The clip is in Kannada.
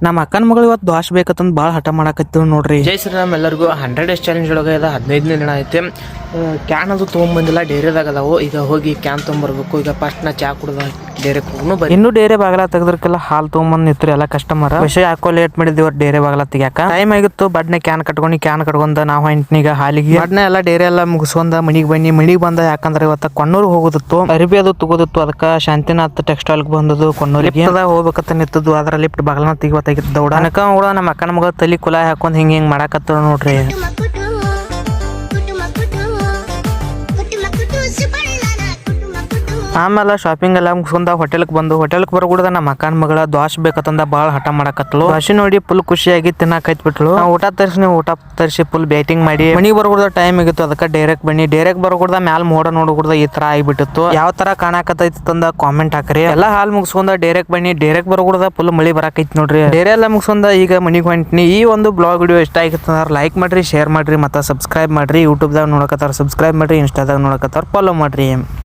ನಮ್ಮ ಅಕ್ಕನ ಮಗಳು ಇವತ್ತು ದೋಷ ಬೇಕಂತಂದು ಭಾಳ ಹಠ ಮಾಡಾಕತ್ತೀವಿ ನೋಡ್ರಿ. ಜೈ ಶ್ರೀರಾಮ್ ಎಲ್ಲರಿಗೂ 100 ಡೇಸ್ ಚಾಲೆಂಜ್ ಒಳಗೆ ಇದೆ 15ನೇ ದಿನ ಐತೆ. ಕ್ಯಾನ್ ಅದು ತೊಗೊಂಬಂದಿಲ್ಲ, ಡೇರೆದಾಗ ಅದಾವು. ಈಗ ಹೋಗಿ ಕ್ಯಾನ್ ತೊಗೊಂಬರ್ಬೇಕು. ಈಗ ಫಸ್ಟ್ ನಾ ಚಾ ಕುಡ್ದ ಡೇರೆಗೆ ಹೋಗ್ನು ಬರೀ ಇನ್ನೂ ಡೇರೆ ಬಾಗಲ ತೆಗೆದ್ರಕ್ಕೆಲ್ಲ ಹಾಲು ತೊಗೊಂಬಂದು ನಿಂತ್ರಿ ಎಲ್ಲ ಕಸ್ಟಮರ್. ವಿಷಯ ಯಾಕೋ ಲೇಟ್ ಮಾಡಿದ್ವಿ ಡೇರೆ ಬಾಗಲ ತೆಗ್ಯಾಕ. ಟೈಮ್ ಆಗಿತ್ತು. ಬಡ್ನೆ ಕ್ಯಾನ್ ಕಟ್ಕೊಂಡು ನಾವು ಇಂಟ್ನೀಗ ಹಾಲಿಗೆ ಬಡ್ನೆ ಎಲ್ಲ ಡೇರೆ ಎಲ್ಲ ಮುಗಿಸ್ಕೊಂಡ ಮನಿಗೆ ಬಂದ. ಯಾಕಂದ್ರೆ ಇವತ್ತು ಕೊಣ್ಣೂರು ಹೋಗೋದಿತ್ತು, ಅರಿಬಿ ಅದು ತಗೋದಿತ್ತು. ಅದಕ್ಕೆ ಶಾಂತಿನಾಥ್ ಟೆಕ್ಸ್ಟೈಲ್ಗೆ ಬಂದದು. ಕೊಣ್ಣೂರಿಗೆ ಹೋಗ್ಬೇಕಂತ ನಿಂತದ್ದು. ಅದ್ರ ಲಿಫ್ಟ್ ಬಾಗಲನ ತೆಗಿವತ್ತಾಗಿತ್ತು. ದೌಡ ಕೂಡ ನಮ್ಮ ಅಕ್ಕನ ಮಗ ತಲಿ ಕುಲಾಯಿ ಹಾಕೊಂಡ್ ಹಿಂಗ್ ಮಾಡಾಕತ್ತ ನೋಡ್ರಿ. ಆಮೇಲೆ ಶಾಪಿಂಗ್ ಎಲ್ಲ ಮುಗಿಸ್ಕೊಂಡ ಹೋಟೆಲ್ಗೆ ಬರಕೂಡದ ನಮ್ಮ ಅಕ್ಕನ ಮಗಳ ದೋಷ ಬೇಕಂದ ಭಾಳ ಹಠ ಮಾಡಕತ್ತಲು. ದೋಷೆ ನೋಡಿ ಫುಲ್ ಖುಷಿಯಾಗಿ ತಿನ್ನಕೈತ್ ಬಿಟ್ಲು. ಊಟ ತರಿಸಿ ಫುಲ್ ಬ್ಯಾಟಿಂಗ್ ಮಾಡಿ ಮನಿಗೆ ಬರಕೂಡದ ಟೈಮ್ ಆಗಿತ್ತು. ಅದಕ್ಕೆ ಡೈರೆಕ್ಟ್ ಬರಕೂಡದ ಮ್ಯಾಲ ಮೋಡ ನೋಡಕೂಡದ ಈ ತರ ಆಗಿಬಿಟ್ಟಿತ್ತು. ಯಾವ ತರ ಕಾಣಕತ್ತೈತಿ ತಂದ ಕಾಮೆಂಟ್ ಹಾಕ್ರಿ. ಎಲ್ಲ ಹಾಲ್ ಮುಗಿಸ್ಕೊಂಡ ಡೈರೆಕ್ಟ್ ಬರಕೂಡದ ಫುಲ್ ಮಳಿ ಬರಾಕೈತಿ ನೋಡ್ರಿ. ಡೇರೆ ಎಲ್ಲ ಮುಗಿಸ್ಕೊಂಡ ಈಗ ಮನಿಗೆ ಹೊಂಟಿನಿ. ಈ ಒಂದು ಬ್ಲಾಗ್ ವಿಡಿಯೋ ಇಷ್ಟ ಆಗಿತ್ತು ಲೈಕ್ ಮಾಡ್ರಿ, ಶೇರ್ ಮಾಡ್ರಿ, ಮತ್ತೆ ಸಬ್ಸ್ಕ್ರೈಬ್ ಮಾಡ್ರಿ. ಯೂಟ್ಯೂಬ್ದಾಗ ನೋಡಕತ್ತಾರ ಸಬ್ಸ್ಕ್ರೈಬ್ ಮಾಡ್ರಿ, ಇನ್ಸ್ಟಾದಾಗ ನೋಡಕತ್ತಾರ ಫಾಲೋ ಮಾಡ್ರಿ.